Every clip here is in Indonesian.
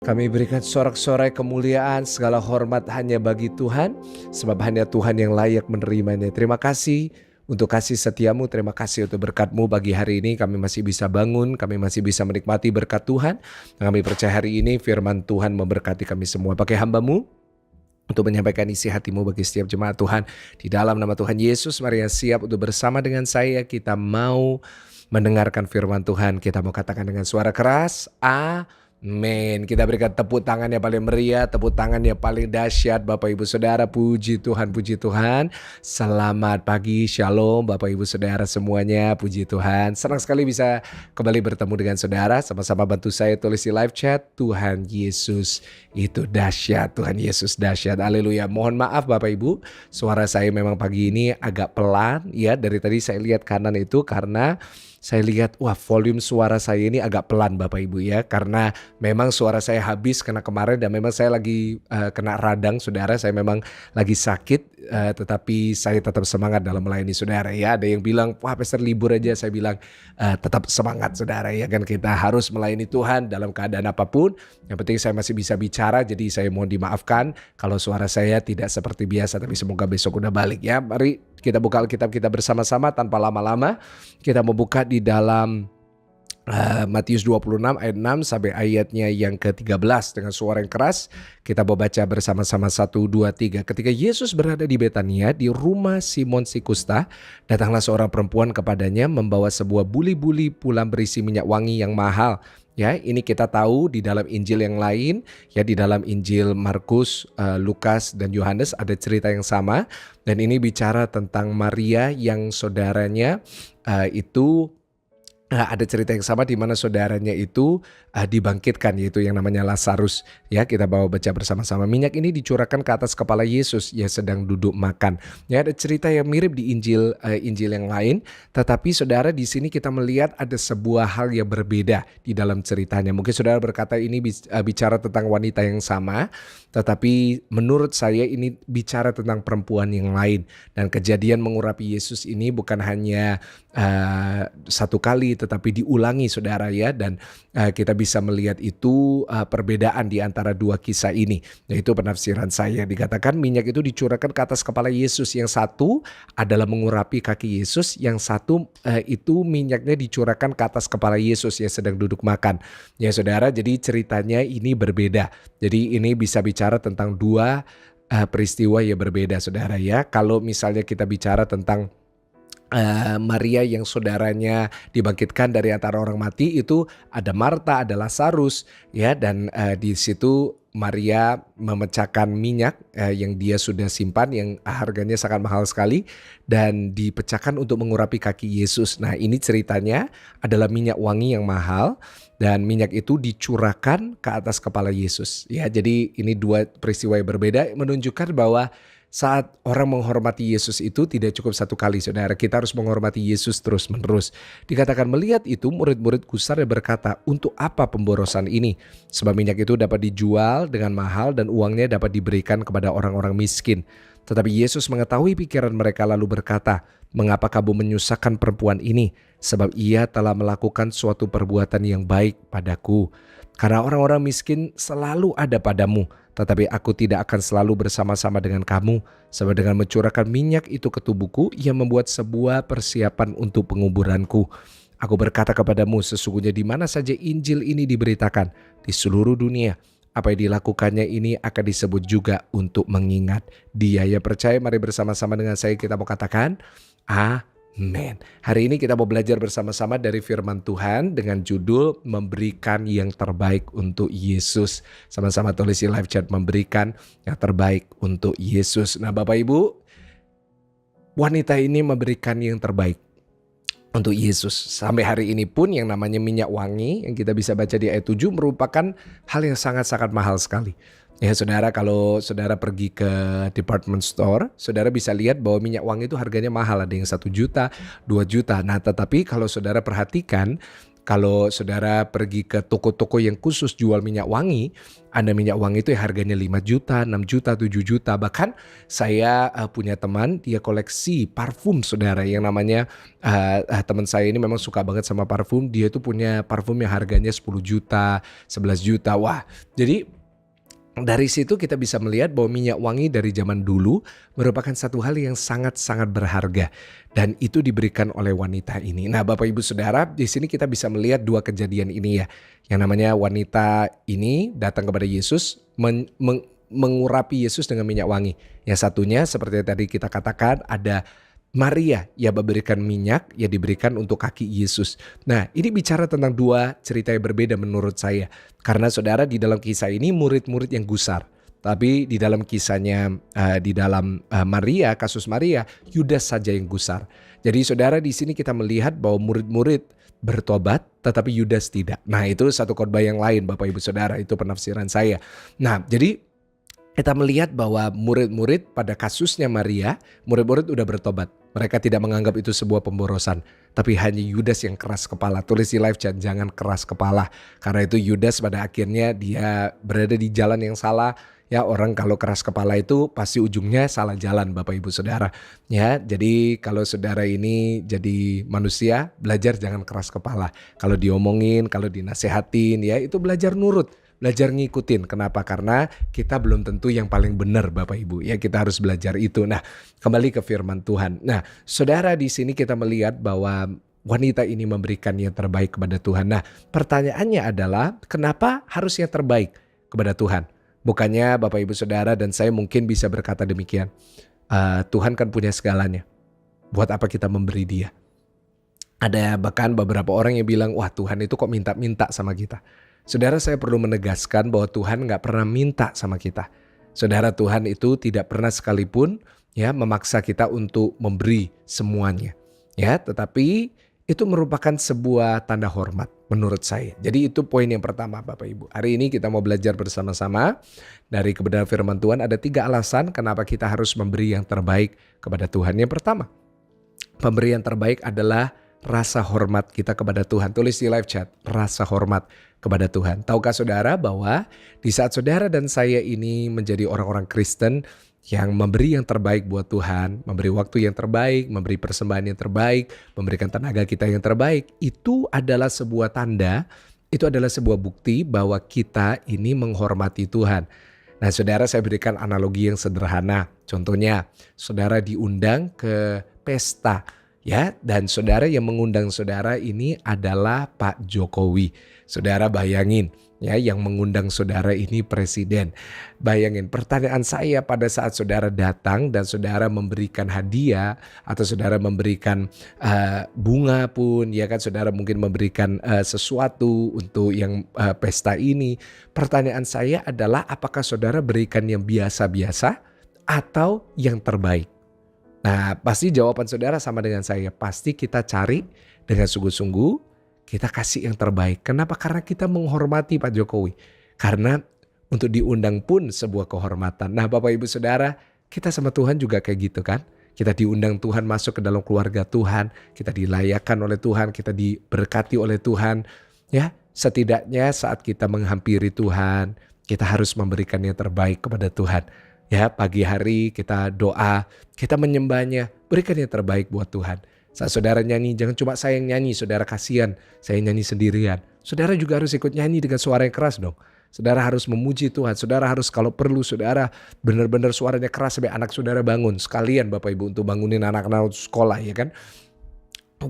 Kami berikan sorak-sorai kemuliaan, segala hormat hanya bagi Tuhan, sebab hanya Tuhan yang layak menerimanya. Terima kasih untuk kasih setiamu, terima kasih untuk berkat-Mu bagi hari ini. Kami masih bisa bangun, kami masih bisa menikmati berkat Tuhan. Kami percaya hari ini firman Tuhan memberkati kami semua. Pakai hamba-Mu untuk menyampaikan isi hati-Mu bagi setiap jemaat Tuhan. Di dalam nama Tuhan Yesus, mari siap untuk bersama dengan saya. Kita mau mendengarkan firman Tuhan. Kita mau katakan dengan suara keras, amin. Kita berikan tepuk tangan yang paling meriah, tepuk tangan yang paling dahsyat. Bapak Ibu Saudara, puji Tuhan, puji Tuhan. Selamat pagi, shalom Bapak Ibu Saudara semuanya, puji Tuhan. Senang sekali bisa kembali bertemu dengan saudara. Sama-sama bantu saya tulis di live chat. Tuhan Yesus itu dahsyat, Tuhan Yesus dahsyat, haleluya. Mohon maaf Bapak Ibu, suara saya memang pagi ini agak pelan ya. Dari tadi saya lihat kanan itu karena saya lihat volume suara saya ini agak pelan Bapak Ibu ya, karena memang suara saya habis karena kemarin dan memang saya lagi kena radang saudara. Saya memang lagi sakit, tetapi saya tetap semangat dalam melayani saudara ya. Ada yang bilang pastor libur aja, saya bilang tetap semangat saudara ya kan. Kita harus melayani Tuhan dalam keadaan apapun. Yang penting saya masih bisa bicara, jadi saya mohon dimaafkan kalau suara saya tidak seperti biasa, tapi semoga besok udah balik ya. Mari kita buka Alkitab kita bersama-sama tanpa lama-lama. Kita membuka di dalam Matius 26 ayat 6 sampai ayatnya yang ke-13 dengan suara yang keras. Kita mau baca bersama-sama 1, 2, 3. Ketika Yesus berada di Betania di rumah Simon si Kusta, datanglah seorang perempuan kepadanya membawa sebuah buli-buli pulang berisi minyak wangi yang mahal. Ya, ini kita tahu di dalam Injil yang lain, ya di dalam Injil Markus, Lukas dan Yohanes ada cerita yang sama, dan ini bicara tentang Maria yang saudaranya itu ada cerita yang sama di mana saudaranya itu dibangkitkan, yaitu yang namanya Lazarus. Ya, kita bawa baca bersama-sama. Minyak ini dicurahkan ke atas kepala Yesus yang sedang duduk makan. Ya, ada cerita yang mirip di Injil yang lain, tetapi saudara di sini kita melihat ada sebuah hal yang berbeda di dalam ceritanya. Mungkin saudara berkata ini bicara tentang wanita yang sama, tetapi menurut saya ini bicara tentang perempuan yang lain. Dan kejadian mengurapi Yesus ini bukan hanya satu kali, tetapi diulangi saudara ya. Dan kita bisa melihat itu perbedaan di antara dua kisah ini. Yaitu penafsiran saya, dikatakan minyak itu dicurahkan ke atas kepala Yesus. Yang satu adalah mengurapi kaki Yesus, yang satu itu minyaknya dicurahkan ke atas kepala Yesus yang sedang duduk makan. Ya saudara, jadi ceritanya ini berbeda. Jadi ini bisa bicara tentang dua peristiwa yang berbeda saudara ya. Kalau misalnya kita bicara tentang Maria yang saudaranya dibangkitkan dari antara orang mati, itu ada Marta, ada Lazarus ya, dan di situ Maria memecahkan minyak yang dia sudah simpan yang harganya sangat mahal sekali dan dipecahkan untuk mengurapi kaki Yesus. Nah, ini ceritanya adalah minyak wangi yang mahal dan minyak itu dicurahkan ke atas kepala Yesus. Ya, jadi ini dua peristiwa yang berbeda menunjukkan bahwa saat orang menghormati Yesus itu tidak cukup satu kali saudara, kita harus menghormati Yesus terus menerus. Dikatakan melihat itu murid-murid gusar dan berkata, untuk apa pemborosan ini? Sebab minyak itu dapat dijual dengan mahal dan uangnya dapat diberikan kepada orang-orang miskin. Tetapi Yesus mengetahui pikiran mereka lalu berkata, mengapa kamu menyusahkan perempuan ini? Sebab ia telah melakukan suatu perbuatan yang baik padaku. Karena orang-orang miskin selalu ada padamu, tetapi aku tidak akan selalu bersama-sama dengan kamu. Sebab dengan mencurahkan minyak itu ke tubuhku, ia membuat sebuah persiapan untuk penguburanku. Aku berkata kepadamu, sesungguhnya di mana saja Injil ini diberitakan di seluruh dunia, apa yang dilakukannya ini akan disebut juga untuk mengingat dia. Yang percaya, mari bersama-sama dengan saya kita mau katakan amin. Hari ini kita mau belajar bersama-sama dari firman Tuhan dengan judul memberikan yang terbaik untuk Yesus. Sama-sama tulis di live chat, memberikan yang terbaik untuk Yesus. Nah Bapak Ibu, wanita ini memberikan yang terbaik untuk Yesus. Sampai hari ini pun yang namanya minyak wangi yang kita bisa baca di ayat 7 merupakan hal yang sangat-sangat mahal sekali. Ya saudara, kalau saudara pergi ke department store, saudara bisa lihat bahwa minyak wangi itu harganya mahal. Ada yang 1 juta, 2 juta. Nah tetapi kalau saudara perhatikan Kalau saudara pergi ke toko-toko yang khusus jual minyak wangi, ada minyak wangi itu yang harganya 5 juta, 6 juta, 7 juta. Bahkan saya punya teman, dia koleksi parfum saudara yang namanya, teman saya ini memang suka banget sama parfum. Dia itu punya parfum yang harganya 10 juta, 11 juta. Wah, jadi dari situ kita bisa melihat bahwa minyak wangi dari zaman dulu merupakan satu hal yang sangat-sangat berharga dan itu diberikan oleh wanita ini. Nah, Bapak Ibu Saudara, di sini kita bisa melihat dua kejadian ini ya. Yang namanya wanita ini datang kepada Yesus mengurapi Yesus dengan minyak wangi. Yang satunya seperti yang tadi kita katakan ada Maria yang memberikan minyak yang diberikan untuk kaki Yesus. Nah, ini bicara tentang dua cerita yang berbeda menurut saya. Karena saudara di dalam kisah ini murid-murid yang gusar. Tapi di dalam kisahnya, di dalam Maria, kasus Maria, Yudas saja yang gusar. Jadi saudara di sini kita melihat bahwa murid-murid bertobat tetapi Yudas tidak. Nah, itu satu khotbah yang lain Bapak Ibu Saudara, itu penafsiran saya. Nah, jadi kita melihat bahwa murid-murid pada kasusnya Maria, murid-murid udah bertobat. Mereka tidak menganggap itu sebuah pemborosan. Tapi hanya Yudas yang keras kepala. Tulis di live chat, jangan keras kepala. Karena itu Yudas pada akhirnya dia berada di jalan yang salah. Ya, orang kalau keras kepala itu pasti ujungnya salah jalan Bapak Ibu Saudara. Ya, jadi kalau saudara ini jadi manusia, belajar jangan keras kepala. Kalau diomongin, kalau dinasehatin, ya itu belajar nurut. Belajar ngikutin. Kenapa? Karena kita belum tentu yang paling benar Bapak Ibu. Ya, kita harus belajar itu. Nah, kembali ke firman Tuhan. Nah, saudara di sini kita melihat bahwa wanita ini memberikan yang terbaik kepada Tuhan. Nah, pertanyaannya adalah kenapa harus yang terbaik kepada Tuhan? Bukannya Bapak Ibu Saudara dan saya mungkin bisa berkata demikian. Tuhan kan punya segalanya. Buat apa kita memberi dia? Ada bahkan beberapa orang yang bilang, wah Tuhan itu kok minta-minta sama kita. Saudara, saya perlu menegaskan bahwa Tuhan gak pernah minta sama kita. Saudara, Tuhan itu tidak pernah sekalipun ya memaksa kita untuk memberi semuanya. Ya, tetapi itu merupakan sebuah tanda hormat menurut saya. Jadi itu poin yang pertama Bapak Ibu. Hari ini kita mau belajar bersama-sama dari kebenaran firman Tuhan. Ada 3 alasan kenapa kita harus memberi yang terbaik kepada Tuhan. Yang pertama, pemberian terbaik adalah rasa hormat kita kepada Tuhan. Tulis di live chat, rasa hormat kepada Tuhan. Tahukah saudara bahwa di saat saudara dan saya ini menjadi orang-orang Kristen yang memberi yang terbaik buat Tuhan, memberi waktu yang terbaik, memberi persembahan yang terbaik, memberikan tenaga kita yang terbaik, itu adalah sebuah tanda, itu adalah sebuah bukti bahwa kita ini menghormati Tuhan. Nah, saudara, saya berikan analogi yang sederhana. Contohnya, saudara diundang ke pesta. Ya, dan saudara yang mengundang saudara ini adalah Pak Jokowi. Saudara bayangin ya, yang mengundang saudara ini presiden. Bayangin, pertanyaan saya pada saat saudara datang dan saudara memberikan hadiah atau saudara memberikan bunga pun, ya kan, saudara mungkin memberikan sesuatu untuk yang pesta ini. Pertanyaan saya adalah apakah saudara berikan yang biasa-biasa atau yang terbaik? Nah, pasti jawaban saudara sama dengan saya. Pasti kita cari dengan sungguh-sungguh, kita kasih yang terbaik. Kenapa? Karena kita menghormati Pak Jokowi. Karena untuk diundang pun sebuah kehormatan. Nah, Bapak Ibu Saudara, kita sama Tuhan juga kayak gitu kan. Kita diundang Tuhan masuk ke dalam keluarga Tuhan. Kita dilayakkan oleh Tuhan, kita diberkati oleh Tuhan. Ya, setidaknya saat kita menghampiri Tuhan, kita harus memberikan yang terbaik kepada Tuhan. Ya, pagi hari kita doa, kita menyembahnya, berikan yang terbaik buat Tuhan. Saat saudara nyanyi, jangan cuma saya yang nyanyi, saudara kasihan, saya nyanyi sendirian. Saudara juga harus ikut nyanyi dengan suara yang keras dong. Saudara harus memuji Tuhan, saudara harus kalau perlu saudara benar-benar suaranya keras sampai anak saudara bangun. Sekalian Bapak Ibu untuk bangunin anak-anak sekolah ya kan.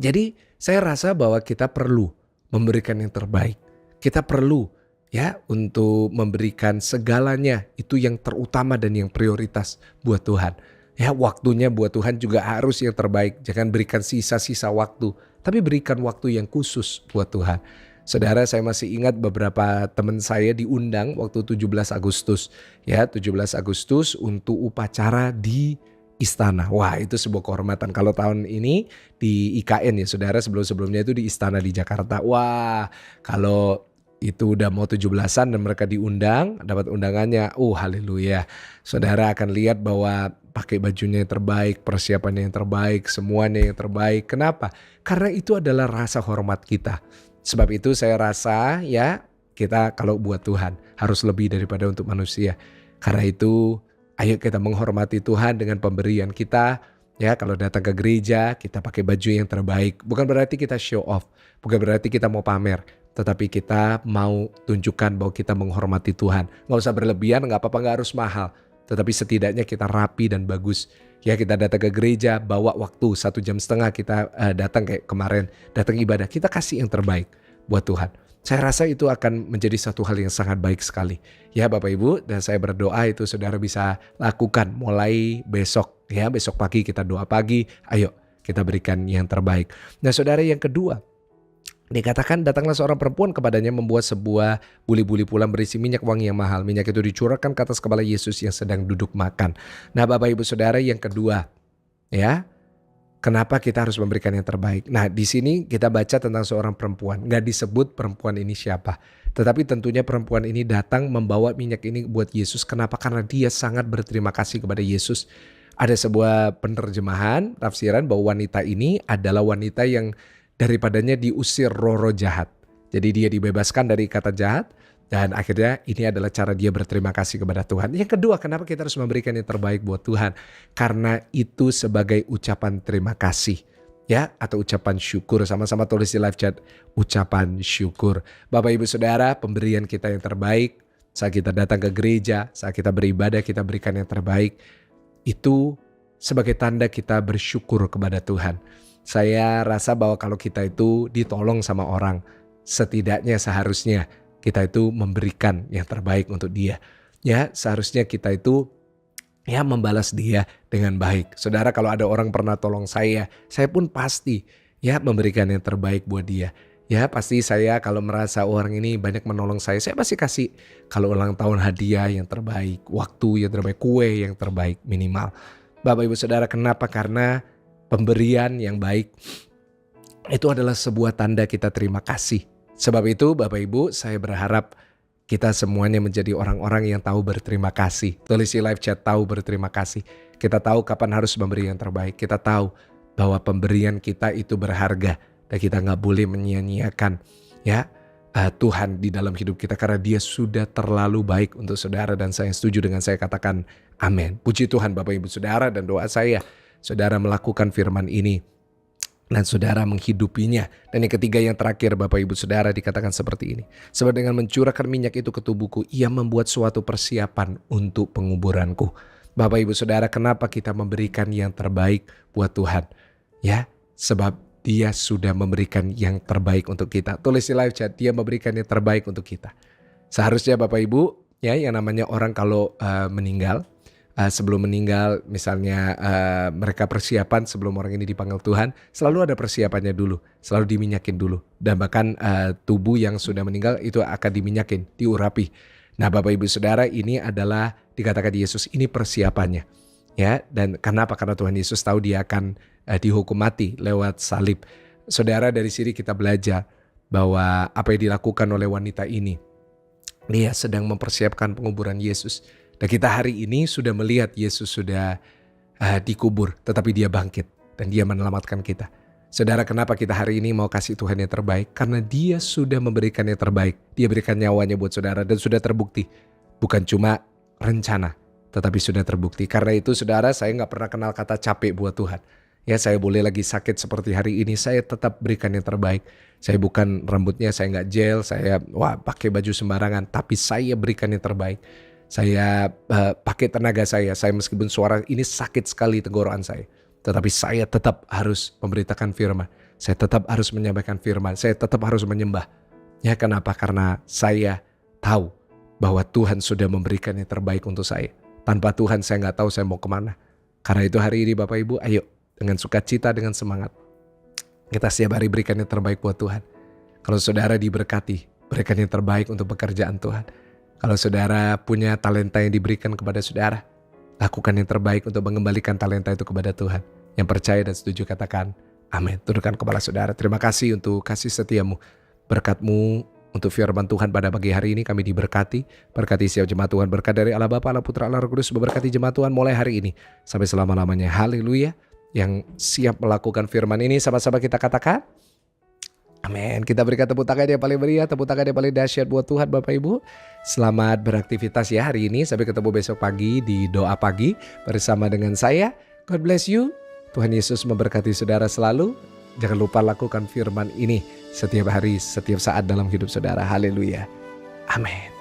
Jadi saya rasa bahwa kita perlu memberikan yang terbaik. Kita perlu ya untuk memberikan segalanya itu yang terutama dan yang prioritas buat Tuhan. Ya, waktunya buat Tuhan juga harus yang terbaik. Jangan berikan sisa-sisa waktu, tapi berikan waktu yang khusus buat Tuhan. Saudara, saya masih ingat beberapa teman saya diundang waktu 17 Agustus. Ya, 17 Agustus untuk upacara di istana. Wah, itu sebuah kehormatan. Kalau tahun ini di IKN ya saudara, sebelum-sebelumnya itu di istana di Jakarta. Wah, kalau itu udah mau 17-an dan mereka diundang, dapat undangannya. Haleluya. Saudara akan lihat bahwa pakai bajunya yang terbaik, persiapannya yang terbaik, semuanya yang terbaik. Kenapa? Karena itu adalah rasa hormat kita. Sebab itu saya rasa ya kita kalau buat Tuhan harus lebih daripada untuk manusia. Karena itu ayo kita menghormati Tuhan dengan pemberian kita. Ya, kalau datang ke gereja kita pakai baju yang terbaik. Bukan berarti kita show off, bukan berarti kita mau pamer, tetapi kita mau tunjukkan bahwa kita menghormati Tuhan. Nggak usah berlebihan, nggak apa-apa, nggak harus mahal. Tetapi setidaknya kita rapi dan bagus. Ya, kita datang ke gereja, bawa waktu 1,5 jam kita datang kayak kemarin, datang ibadah. Kita kasih yang terbaik buat Tuhan. Saya rasa itu akan menjadi satu hal yang sangat baik sekali. Ya Bapak Ibu, dan saya berdoa itu saudara bisa lakukan mulai besok. Ya, besok pagi kita doa pagi, ayo kita berikan yang terbaik. Nah saudara, yang kedua, dikatakan datanglah seorang perempuan kepadanya membuat sebuah buli-buli pulang berisi minyak wangi yang mahal. Minyak itu dicurahkan ke atas kepala Yesus yang sedang duduk makan. Nah Bapak Ibu Saudara, yang kedua, ya, kenapa kita harus memberikan yang terbaik? Nah di sini kita baca tentang seorang perempuan. Gak disebut perempuan ini siapa. Tetapi tentunya perempuan ini datang membawa minyak ini buat Yesus. Kenapa? Karena dia sangat berterima kasih kepada Yesus. Ada sebuah penerjemahan, tafsiran bahwa wanita ini adalah wanita yang daripadanya diusir roh-roh jahat. Jadi dia dibebaskan dari kata jahat. Dan akhirnya ini adalah cara dia berterima kasih kepada Tuhan. Yang kedua, kenapa kita harus memberikan yang terbaik buat Tuhan? Karena itu sebagai ucapan terima kasih. Ya, atau ucapan syukur. Sama-sama tulis di live chat, ucapan syukur. Bapak Ibu Saudara, pemberian kita yang terbaik. Saat kita datang ke gereja, saat kita beribadah, kita berikan yang terbaik. Itu sebagai tanda kita bersyukur kepada Tuhan. Saya rasa bahwa kalau kita itu ditolong sama orang, setidaknya seharusnya kita itu memberikan yang terbaik untuk dia. Ya, seharusnya kita itu ya membalas dia dengan baik. Saudara, kalau ada orang pernah tolong saya pun pasti ya memberikan yang terbaik buat dia. Ya, pasti saya kalau merasa orang ini banyak menolong saya pasti kasih kalau ulang tahun hadiah yang terbaik, waktu yang terbaik, kue yang terbaik minimal. Bapak Ibu Saudara, kenapa? Karena pemberian yang baik itu adalah sebuah tanda kita terima kasih. Sebab itu Bapak Ibu, saya berharap kita semuanya menjadi orang-orang yang tahu berterima kasih. Tulis di live chat, tahu berterima kasih. Kita tahu kapan harus memberi yang terbaik. Kita tahu bahwa pemberian kita itu berharga. Dan kita gak boleh menyia-nyiakan ya Tuhan di dalam hidup kita. Karena dia sudah terlalu baik untuk saudara. Dan saya setuju dengan saya katakan amin. Puji Tuhan Bapak Ibu Saudara, dan doa saya, saudara melakukan firman ini dan saudara menghidupinya. Dan yang ketiga, yang terakhir Bapak Ibu Saudara, dikatakan seperti ini. Sebab dengan mencurahkan minyak itu ke tubuhku, ia membuat suatu persiapan untuk penguburanku. Bapak Ibu Saudara, kenapa kita memberikan yang terbaik buat Tuhan? Ya, sebab dia sudah memberikan yang terbaik untuk kita. Tulis di live chat, dia memberikan yang terbaik untuk kita. Seharusnya Bapak Ibu, ya, yang namanya orang kalau meninggal, sebelum meninggal misalnya mereka persiapan sebelum orang ini dipanggil Tuhan, selalu ada persiapannya dulu, selalu diminyakin dulu. Dan bahkan tubuh yang sudah meninggal itu akan diminyakin, diurapi. Nah Bapak Ibu Saudara, ini adalah dikatakan Yesus, ini persiapannya. Ya, dan kenapa? Karena Tuhan Yesus tahu dia akan dihukum mati lewat salib. Saudara, dari sini kita belajar bahwa apa yang dilakukan oleh wanita ini, dia sedang mempersiapkan penguburan Yesus. Dan kita hari ini sudah melihat Yesus sudah dikubur, tetapi dia bangkit dan dia menyelamatkan kita. Saudara, kenapa kita hari ini mau kasih Tuhan yang terbaik? Karena dia sudah memberikan yang terbaik. Dia berikan nyawanya buat saudara dan sudah terbukti. Bukan cuma rencana, tetapi sudah terbukti. Karena itu saudara, saya gak pernah kenal kata capek buat Tuhan. Ya, saya boleh lagi sakit seperti hari ini, saya tetap berikan yang terbaik. Saya bukan rambutnya, saya gak gel, saya pakai baju sembarangan, tapi saya berikan yang terbaik. Saya pakai tenaga saya meskipun suara ini sakit sekali tenggorokan saya. Tetapi saya tetap harus memberitakan firman. Saya tetap harus menyampaikan firman. Saya tetap harus menyembah. Ya, kenapa? Karena saya tahu bahwa Tuhan sudah memberikan yang terbaik untuk saya. Tanpa Tuhan saya gak tahu saya mau kemana. Karena itu hari ini Bapak Ibu, ayo dengan sukacita, dengan semangat, kita setiap hari berikan yang terbaik buat Tuhan. Kalau saudara diberkati, berikan yang terbaik untuk pekerjaan Tuhan. Kalau saudara punya talenta yang diberikan kepada saudara, lakukan yang terbaik untuk mengembalikan talenta itu kepada Tuhan. Yang percaya dan setuju katakan amin. Tundukkan kepala saudara. Terima kasih untuk kasih setiamu, berkat-Mu untuk firman Tuhan pada pagi hari ini. Kami diberkati, berkati setiap jemaat Tuhan. Berkat dari Allah Bapa, Allah Putra, Allah Roh Kudus, memberkati jemaat Tuhan mulai hari ini sampai selama-lamanya. Haleluya. Yang siap melakukan firman ini, sama-sama kita katakan Amin. Kita berikan tepuk tangan yang paling meriah, tepuk tangan yang paling dahsyat buat Tuhan Bapak Ibu. Selamat beraktivitas ya hari ini. Sampai ketemu besok pagi di doa pagi bersama dengan saya. God bless you. Tuhan Yesus memberkati saudara selalu. Jangan lupa lakukan firman ini setiap hari, setiap saat dalam hidup saudara. Haleluya. Amin.